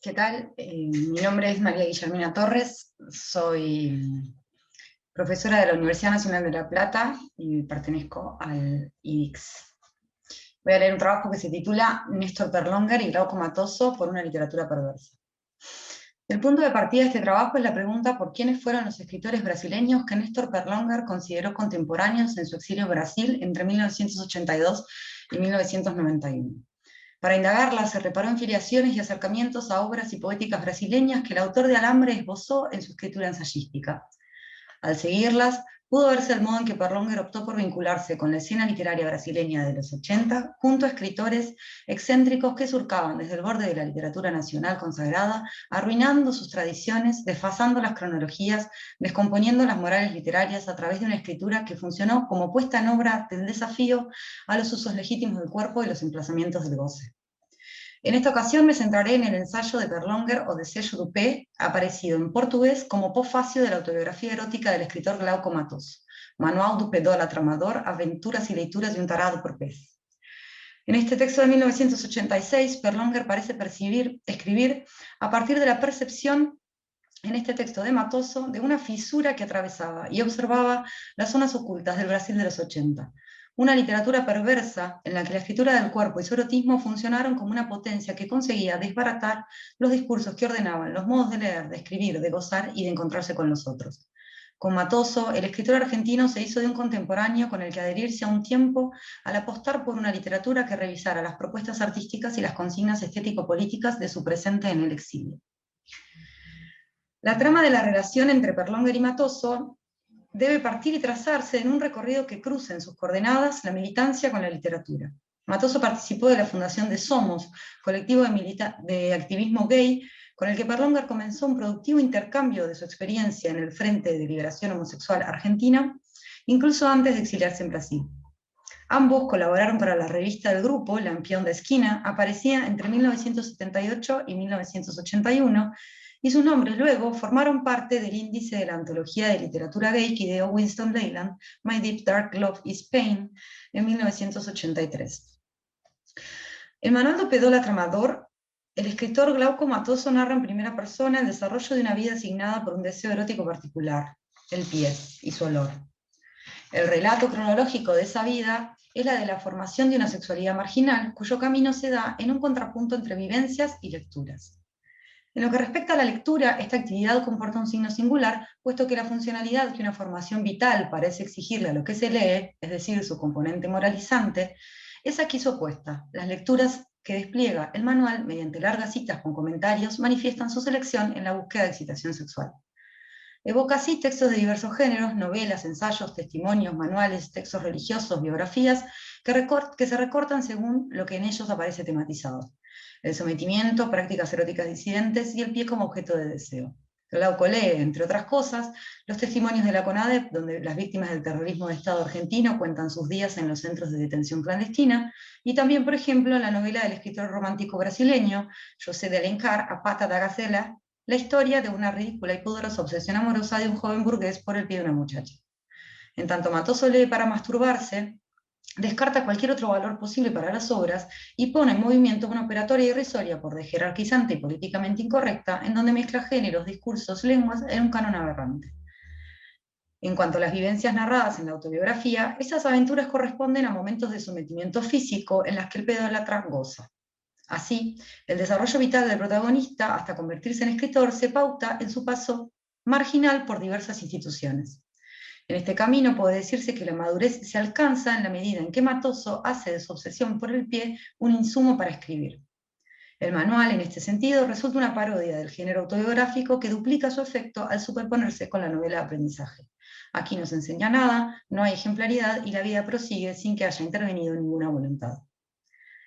¿Qué tal? Mi nombre es María Guillermina Torres, soy profesora de la Universidad Nacional de La Plata y pertenezco al IDIX. Voy a leer un trabajo que se titula Néstor Perlonger y Glauco Matoso por una literatura perversa. El punto de partida de este trabajo es la pregunta por quiénes fueron los escritores brasileños que Néstor Perlonger consideró contemporáneos en su exilio en Brasil entre 1982 y 1991. Para indagarla, se reparó en filiaciones y acercamientos a obras y poéticas brasileñas que el autor de Alambre esbozó en su escritura ensayística. Al seguirlas, pudo verse el modo en que Perlonger optó por vincularse con la escena literaria brasileña de los 80, junto a escritores excéntricos que surcaban desde el borde de la literatura nacional consagrada, arruinando sus tradiciones, desfasando las cronologías, descomponiendo las morales literarias a través de una escritura que funcionó como puesta en obra del desafío a los usos legítimos del cuerpo y los emplazamientos del goce. En esta ocasión me centraré en el ensayo de Perlonger o Desejo do Pé, aparecido en portugués como posfacio de la autobiografía erótica del escritor Glauco Matoso, Manual do Pedólatra Amador, Aventuras y Leituras de un Tarado por Pez. En este texto de 1986, Perlonger parece escribir a partir de la percepción en este texto de Matoso de una fisura que atravesaba y observaba las zonas ocultas del Brasil de los 80. Una literatura perversa en la que la escritura del cuerpo y su erotismo funcionaron como una potencia que conseguía desbaratar los discursos que ordenaban los modos de leer, de escribir, de gozar y de encontrarse con los otros. Con Matoso, el escritor argentino se hizo de un contemporáneo con el que adherirse a un tiempo al apostar por una literatura que revisara las propuestas artísticas y las consignas estético-políticas de su presente en el exilio. La trama de la relación entre Perlonger y Matoso debe partir y trazarse en un recorrido que cruce en sus coordenadas la militancia con la literatura. Matoso participó de la fundación de Somos, colectivo de activismo gay, con el que Perlonger comenzó un productivo intercambio de su experiencia en el Frente de Liberación Homosexual Argentina, incluso antes de exiliarse en Brasil. Ambos colaboraron para la revista del grupo, Lampión de Esquina, aparecía entre 1978 y 1981, y sus nombres luego formaron parte del índice de la antología de literatura gay que ideó Winston Leyland, My Deep Dark Love is Pain, en 1983. En Manual do Pedólatra Amador, el escritor Glauco Matoso narra en primera persona el desarrollo de una vida asignada por un deseo erótico particular, el pie y su olor. El relato cronológico de esa vida es la de la formación de una sexualidad marginal, cuyo camino se da en un contrapunto entre vivencias y lecturas. En lo que respecta a la lectura, esta actividad comporta un signo singular, puesto que la funcionalidad que una formación vital parece exigirle a lo que se lee, es decir, su componente moralizante, es aquí su opuesta. Las lecturas que despliega el manual, mediante largas citas con comentarios, manifiestan su selección en la búsqueda de excitación sexual. Evoca así textos de diversos géneros, novelas, ensayos, testimonios, manuales, textos religiosos, biografías, que se recortan según lo que en ellos aparece tematizado. El sometimiento, prácticas eróticas disidentes y el pie como objeto de deseo. Glauco lee, entre otras cosas, los testimonios de la CONADEP, donde las víctimas del terrorismo de Estado argentino cuentan sus días en los centros de detención clandestina, y también, por ejemplo, la novela del escritor romántico brasileño, José de Alencar, A Pata da Gacela, la historia de una ridícula y pudorosa obsesión amorosa de un joven burgués por el pie de una muchacha. En tanto Matoso lee para masturbarse, descarta cualquier otro valor posible para las obras y pone en movimiento una operatoria irrisoria por jerarquizante y políticamente incorrecta, en donde mezcla géneros, discursos, lenguas en un canon aberrante. En cuanto a las vivencias narradas en la autobiografía, esas aventuras corresponden a momentos de sometimiento físico en las que el pedólatra goza. Así, el desarrollo vital del protagonista, hasta convertirse en escritor, se pauta en su paso marginal por diversas instituciones. En este camino puede decirse que la madurez se alcanza en la medida en que Matoso hace de su obsesión por el pie un insumo para escribir. El manual, en este sentido, resulta una parodia del género autobiográfico que duplica su efecto al superponerse con la novela de aprendizaje. Aquí no se enseña nada, no hay ejemplaridad y la vida prosigue sin que haya intervenido ninguna voluntad.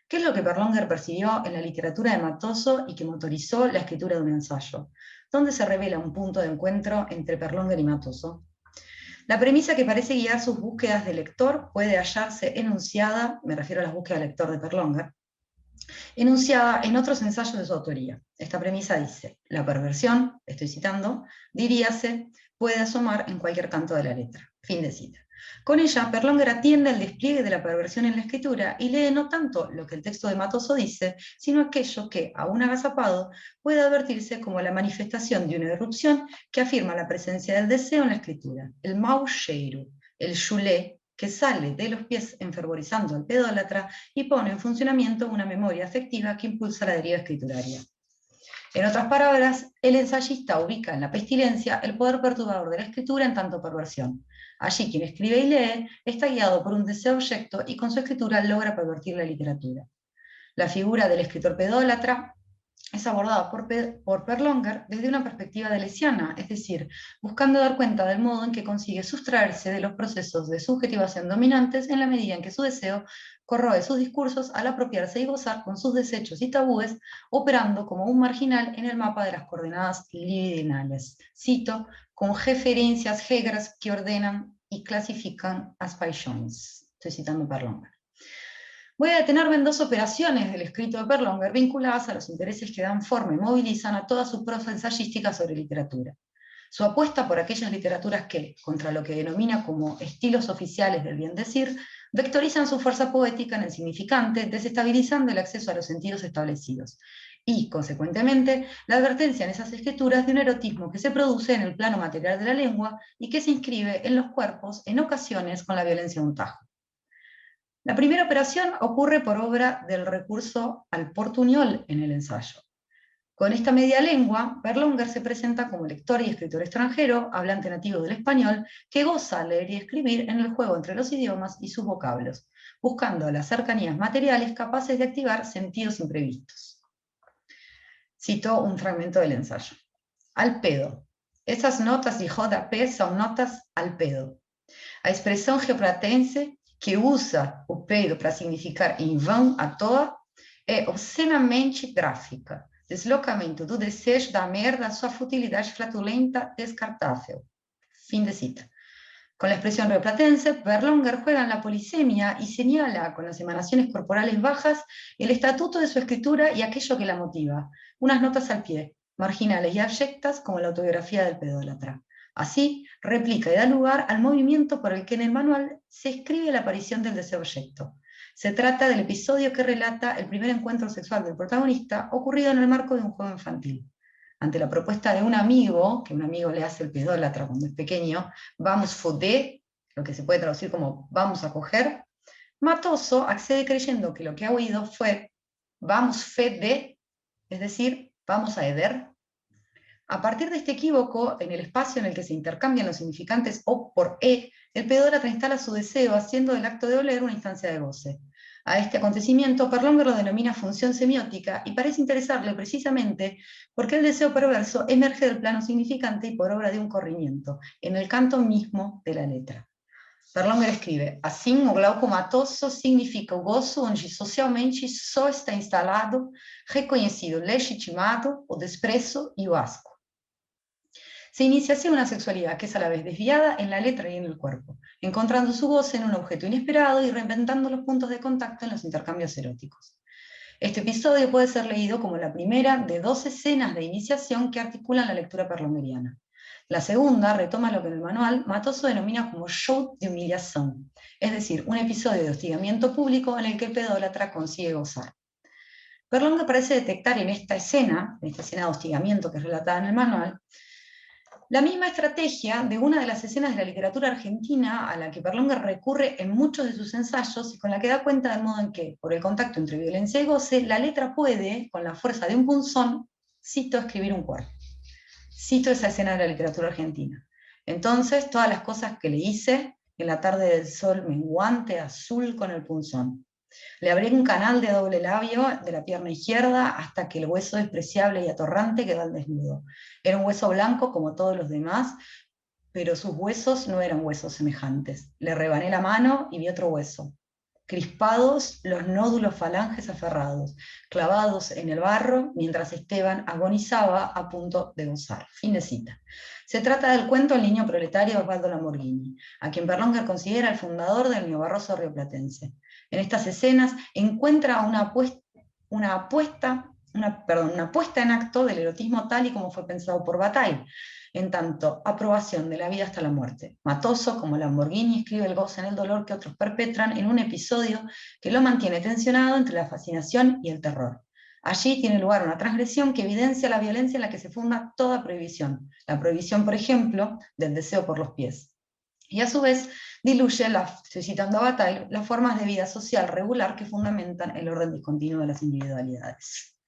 ¿Qué es lo que Perlonger percibió en la literatura de Matoso y que motorizó la escritura de un ensayo? ¿Dónde se revela un punto de encuentro entre Perlonger y Matoso? La premisa que parece guiar sus búsquedas de lector puede hallarse enunciada, me refiero a las búsquedas de lector de Perlonger, enunciada en otros ensayos de su autoría. Esta premisa dice: la perversión, estoy citando, diríase, puede asomar en cualquier canto de la letra. Fin de cita. Con ella, Berlonger atiende al despliegue de la perversión en la escritura y lee no tanto lo que el texto de Matoso dice, sino aquello que, aún agazapado, puede advertirse como la manifestación de una erupción que afirma la presencia del deseo en la escritura, el mau cheiro, el chulé, que sale de los pies enfervorizando al pedólatra y pone en funcionamiento una memoria afectiva que impulsa la deriva escrituraria. En otras palabras, el ensayista ubica en la pestilencia el poder perturbador de la escritura en tanto perversión. Allí quien escribe y lee está guiado por un deseo objeto y con su escritura logra pervertir la literatura. La figura del escritor pedólatra es abordada por Berlonger desde una perspectiva deleuziana, es decir, buscando dar cuenta del modo en que consigue sustraerse de los procesos de subjetivación dominantes en la medida en que su deseo corroe sus discursos al apropiarse y gozar con sus desechos y tabúes, operando como un marginal en el mapa de las coordenadas libidinales. Cito, con referencias regras que ordenan y clasifican as paixões. Estoy citando Berlonger. Voy a detenerme en dos operaciones del escrito de Berlonger vinculadas a los intereses que dan forma y movilizan a toda su prosa ensayística sobre literatura. Su apuesta por aquellas literaturas que, contra lo que denomina como estilos oficiales del bien decir, vectorizan su fuerza poética en el significante, desestabilizando el acceso a los sentidos establecidos. Y, consecuentemente, la advertencia en esas escrituras de un erotismo que se produce en el plano material de la lengua y que se inscribe en los cuerpos, en ocasiones con la violencia de un tajo. La primera operación ocurre por obra del recurso al portuñol en el ensayo. Con esta media lengua, Berlonger se presenta como lector y escritor extranjero, hablante nativo del español, que goza leer y escribir en el juego entre los idiomas y sus vocablos, buscando las cercanías materiales capaces de activar sentidos imprevistos. Cito un fragmento del ensayo. Al pedo. Esas notas de JP son notas al pedo. A expressão geopratense que usa o peido para significar em vão, à toa, é obscenamente gráfica. Deslocamento do desejo da merda, sua futilidade flatulenta, descartável. Fin de cita. Con la expresión rioplatense, Berlonger juega en la polisemia y señala con las emanaciones corporales bajas el estatuto de su escritura y aquello que la motiva, unas notas al pie, marginales y abyectas como la autobiografía del pedólatra. Así, replica y da lugar al movimiento por el que en el manual se escribe la aparición del deseo objeto. Se trata del episodio que relata el primer encuentro sexual del protagonista ocurrido en el marco de un juego infantil. Ante la propuesta de un amigo, que un amigo le hace el pedólatra cuando es pequeño, vamos foder, lo que se puede traducir como vamos a coger, Matoso accede creyendo que lo que ha oído fue vamos fede, es decir, vamos a heder. A partir de este equívoco, en el espacio en el que se intercambian los significantes o por e, el pedólatra instala su deseo, haciendo del acto de oler una instancia de goce. A este acontecimiento, Berlonger lo denomina función semiótica y parece interesarle precisamente porque el deseo perverso emerge del plano significante y por obra de un corrimiento, en el canto mismo de la letra. Berlonger escribe, assim o glauco matoso significa o gozo onde socialmente só está instalado, reconhecido, legitimado, o desprezo y o asco. Se inicia así una sexualidad que es a la vez desviada en la letra y en el cuerpo, encontrando su goce en un objeto inesperado y reinventando los puntos de contacto en los intercambios eróticos. Este episodio puede ser leído como la primera de 2 escenas de iniciación que articulan la lectura berlongeriana. La segunda retoma lo que en el manual Matoso denomina como show de humillación, es decir, un episodio de hostigamiento público en el que el pedólatra consigue gozar. Berlonger parece detectar en esta escena de hostigamiento que es relatada en el manual, la misma estrategia de una de las escenas de la literatura argentina a la que Berlonger recurre en muchos de sus ensayos y con la que da cuenta del modo en que, por el contacto entre violencia y goce, la letra puede, con la fuerza de un punzón, cito, escribir un cuerpo. Cito esa escena de la literatura argentina. Entonces, todas las cosas que le hice en la tarde del sol menguante azul con el punzón. Le abrí un canal de doble labio de la pierna izquierda hasta que el hueso despreciable y atorrante quedó al desnudo. Era un hueso blanco como todos los demás, pero sus huesos no eran huesos semejantes. Le rebané la mano y vi otro hueso. Crispados los nódulos falanges aferrados, clavados en el barro, mientras Esteban agonizaba a punto de gozar. Fin de cita. Se trata del cuento El niño proletario de Osvaldo Lamborghini, a quien Berlonger considera el fundador del neobarroso rioplatense. En estas escenas encuentra una puesta en acto del erotismo tal y como fue pensado por Bataille, en tanto aprobación de la vida hasta la muerte. Matoso, como Lamborghini, escribe el goce en el dolor que otros perpetran en un episodio que lo mantiene tensionado entre la fascinación y el terror. Allí tiene lugar una transgresión que evidencia la violencia en la que se funda toda prohibición. La prohibición, por ejemplo, del deseo por los pies. Y a su vez diluye, suscitando a Bataille, las formas de vida social regular que fundamentan el orden discontinuo de las individualidades.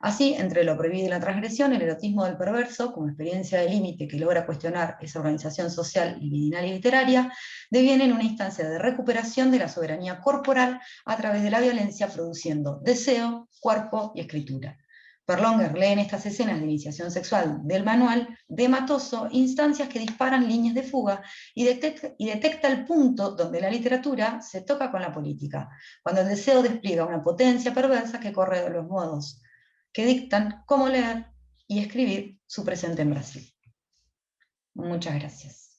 Así, entre lo prohibido y la transgresión, el erotismo del perverso, como experiencia de límite que logra cuestionar esa organización social, libidinal y literaria, deviene en una instancia de recuperación de la soberanía corporal a través de la violencia, produciendo deseo, cuerpo y escritura. Berlonger lee en estas escenas de iniciación sexual del manual de Matoso instancias que disparan líneas de fuga y detecta el punto donde la literatura se toca con la política, cuando el deseo despliega una potencia perversa que corre de los modos que dictan cómo leer y escribir su presente en Brasil. Muchas gracias.